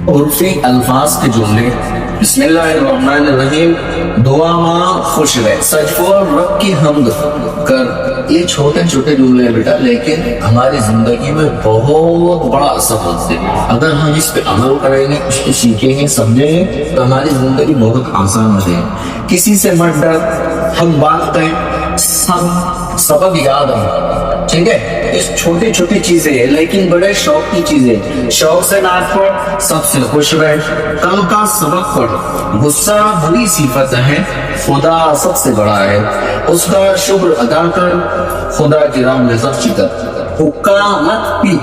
عرفی الفاظ کے جملے. بسم اللہ الرحمن الرحیم. دعا ماں خوش رہے, سچ بول, رب کی حمد کر. یہ چھوٹے چھوٹے جملے ہیں بیٹا, لیکن ہماری زندگی میں بہت بڑا اثر ہوتے ہیں. اگر ہم اس پہ عمل کریں گے, اس کو سیکھیں گے, سمجھیں گے, تو ہماری زندگی بہت آسان ہو جائے گی. کسی سے مت ڈر, ہم بات کریں, سبق یاد ہے, ٹھیک ہے. اس چھوٹی چھوٹی چیزیں ہیں لیکن بڑے شوق کی چیزیں. شوق سے ناز پڑھ, سب سے خوش رہ, کل کا سبق پڑھ. غصہ بری صفت ہے, خدا سب سے بڑا ہے, اس کا شکر ادا کر, خدا کی راہ میں سب چکر. حقہ مت پی,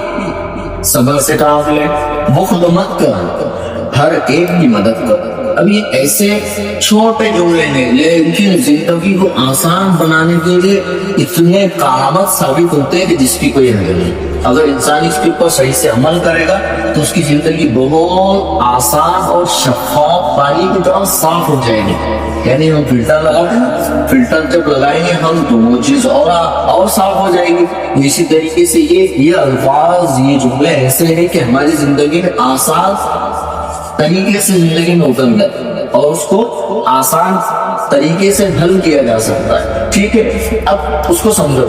صبر سے کام لے, بخل مت کر, ہر ایک کی مدد کر. اب یہ ایسے چھوٹے جملے ہیں لیکن زندگی کو آسان بنانے کے لیے اتنے کارآمد ثابت ہوتے ہیں کہ جس کی کوئی حد نہیں. اگر انسان اس کے اوپر صحیح سے عمل کرے گا تو اس کی زندگی بہت آسان اور شفاف پانی کی طرح صاف ہو جائے گی. یعنی ہم فلٹر لگاتے ہیں, فلٹر جب لگائیں گے ہم تو وہ چیز اور صاف ہو جائے گی. اسی طریقے سے یہ الفاظ, یہ جملے ایسے ہیں کہ ہماری زندگی میں آسان طریقے سے زندگی میں اتر جائے اور اس کو آسان طریقے سے حل کیا جا سکتا ہے. ٹھیک ہے, اب اس کو سمجھو.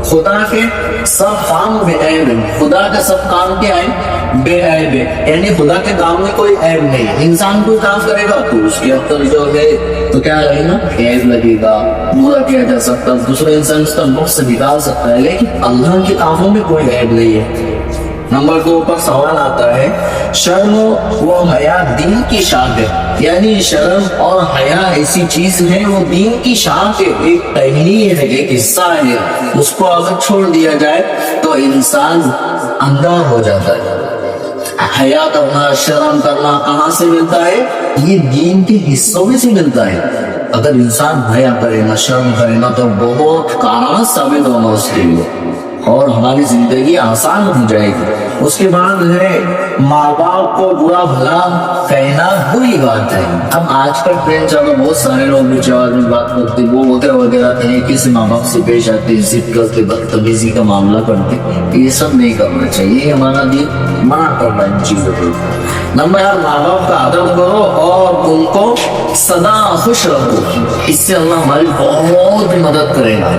خدا کے سب کام بے عیب ہے, خدا کا سب کام کیا ہے, بے عیب ہے. یعنی خدا کے کام میں کوئی عیب نہیں. انسان کوئی کام کرے گا تو اس کے اندر جو ہے تو کیا لگے گا, عیب لگے گا, برا کیا جا سکتا ہے, دوسرے انسان اس کا نقص نکال سکتا ہے, لیکن اللہ کے کاموں میں کوئی عیب نہیں ہے. نمبر 2 پر سوال آتا ہے, شرم و حیا دین کی شان ہے. یعنی شرم اور حیا ایسی چیز ہے, وہ دین کی شان ہے, ایک پہلی ہے, ایک حصہ ہے. اس کو اگر چھوڑ دیا جائے تو انسان اندھا ہو جاتا ہے. حیا کرنا, شرم کرنا کہاں سے ملتا ہے, یہ دین کے حصوں میں سے ملتا ہے. اگر انسان حیا کرے گا, شرم کرے گا تو بہت کارآمد ثابت ہونا اس کے لیے اور ہماری زندگی آسان ہو جائے گی. اس کے بعد ہے ماں باپ کو برا بھلا کہنا بری بات ہے. اب آج کل ٹرینڈ چلو, بہت سارے لوگ نیچے آواز میں بات کرتے, وہ وغیرہ وغیرہ طریقے سے ماں باپ سے پیش آتے, ضد کرتے, بدتمیزی کا معاملہ کرتے. یہ سب نہیں کرنا چاہیے, ہمارا دین منع کر رہا ہے ان چیزوں کو. نمبر ماں باپ کا ادب کرو اور ان کو سدا خوش رکھو, اس سے اللہ ہماری بہت مدد کرے گا.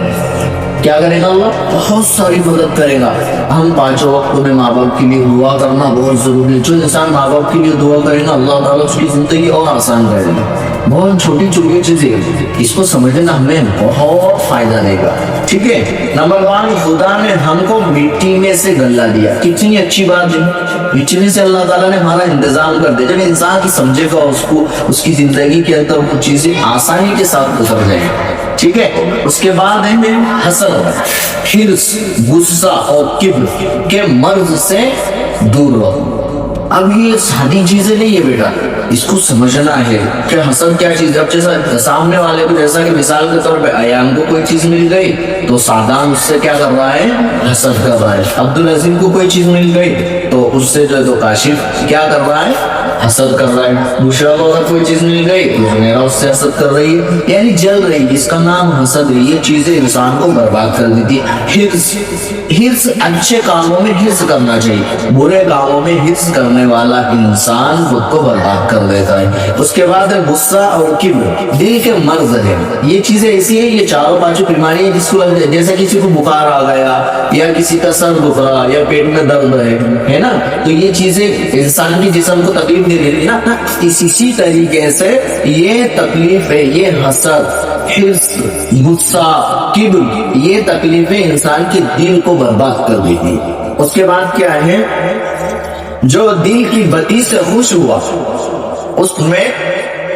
کیا کرے گا اللہ, بہت ساری مدد کرے گا. ہم 5 وقت میں ماں باپ کے لیے دعا کرنا بہت ضروری ہے. جو انسان ماں باپ کے لیے دعا کرے گا اللہ تعالیٰ اس کی زندگی اور آسان کرے گا. بہت چھوٹی چھوٹی چیزیں, اس کو سمجھنا ہمیں بہت فائدہ دے گا. ٹھیک ہے. نمبر 1, خدا نے ہم کو مٹی میں سے گلا دیا. کتنی اچھی بات ہے, مٹی میں سے اللہ تعالیٰ نے ہمارا انتظام کر دیا. جب انسان کی سمجھے گا اس کو, اس کی زندگی کے اندر وہ چیزیں آسانی کے ساتھ گزر جائیں. ٹھیک ہے. اس کے بعد ہے حسد, حرص, غصہ اور کبر کے مرض سے دور رہو. اب یہ سادی چیزیں نہیں ہے بیٹا, اس کو سمجھنا ہے کہ حسد کیا چیز ہے. اب جیسا سامنے والے کو, جیسا کہ مثال کے طور پہ ایان کو کوئی چیز مل گئی تو سادان اس سے کیا کر رہا ہے, حسد کر رہا ہے. عبدالعظیم کو کوئی چیز مل گئی تو اس سے جو ہے تو کاشف کیا کر رہا ہے, حسد کر رہا ہے. دوسرا کو اگر کوئی چیز مل گئی تو میرا اس سے حسد کر رہی ہے, یعنی جل رہی. اس کا نام حسد ہے. یہ چیزیں انسان کو برباد کر دیتی ہے. حرص, اچھے کاموں میں حرص کرنا چاہیے, برے کاموں میں حرص کرنے والا انسان خود کو برباد کر دیتا ہے. اس کے بعد ہے غصہ اور کبر, دل کے مرض ہے. یہ چیزیں ایسی ہیں, یہ 4 بیماری ہے جس کو جیسے کسی کو بخار آ گیا یا کسی کا سر دکھ رہا یا پیٹ میں درد ہے نا, تو یہ چیزیں انسان کی جسم کو تکلیف دے رہی ہے نا. اسی طریقے سے یہ تکلیف ہے, یہ حسد, حرص, غصہ, کبر, یہ تکلیفیں انسان کے دل کو برباد کر دیتی. اس کے بعد کیا ہے, جو دل کی بتی سے خوش ہوا اس میں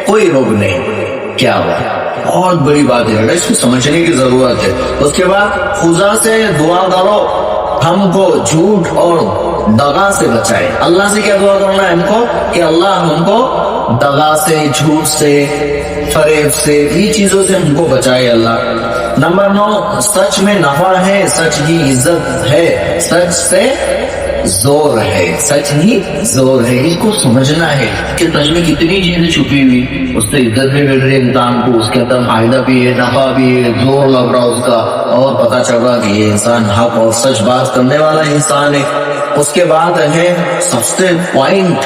کوئی روگ نہیں. کیا ہوا, بہت بڑی بات ہے, اس کو سمجھنے کی ضرورت ہے. اس کے بعد خدا سے دعا کرو ہم کو جھوٹ اور دغا سے بچائے. اللہ سے کیا دعا کرنا ہے ہم کو کہ اللہ ہم کو دغا سے, جھوٹ سے, فریب سے, یہ چیزوں سے ہم کو بچائے اللہ. نمبر 9, سچ میں نفع ہے, سچ کی عزت ہے, سچ سے زور ہے, سچ ہی زور ہے. اس کو سمجھنا ہے کہ سچ میں کتنی چیزیں چھپی ہوئی, اس سے عزت بھی مل رہی ہے انسان کو, اس کے اندر فائدہ بھی ہے, نفع بھی ہے, زور لگ رہا اس کا, اور پتہ چل رہا کہ یہ انسان حق اور سچ بات کرنے والا انسان ہے. اس کے بعد ہے سب سے پوائنٹ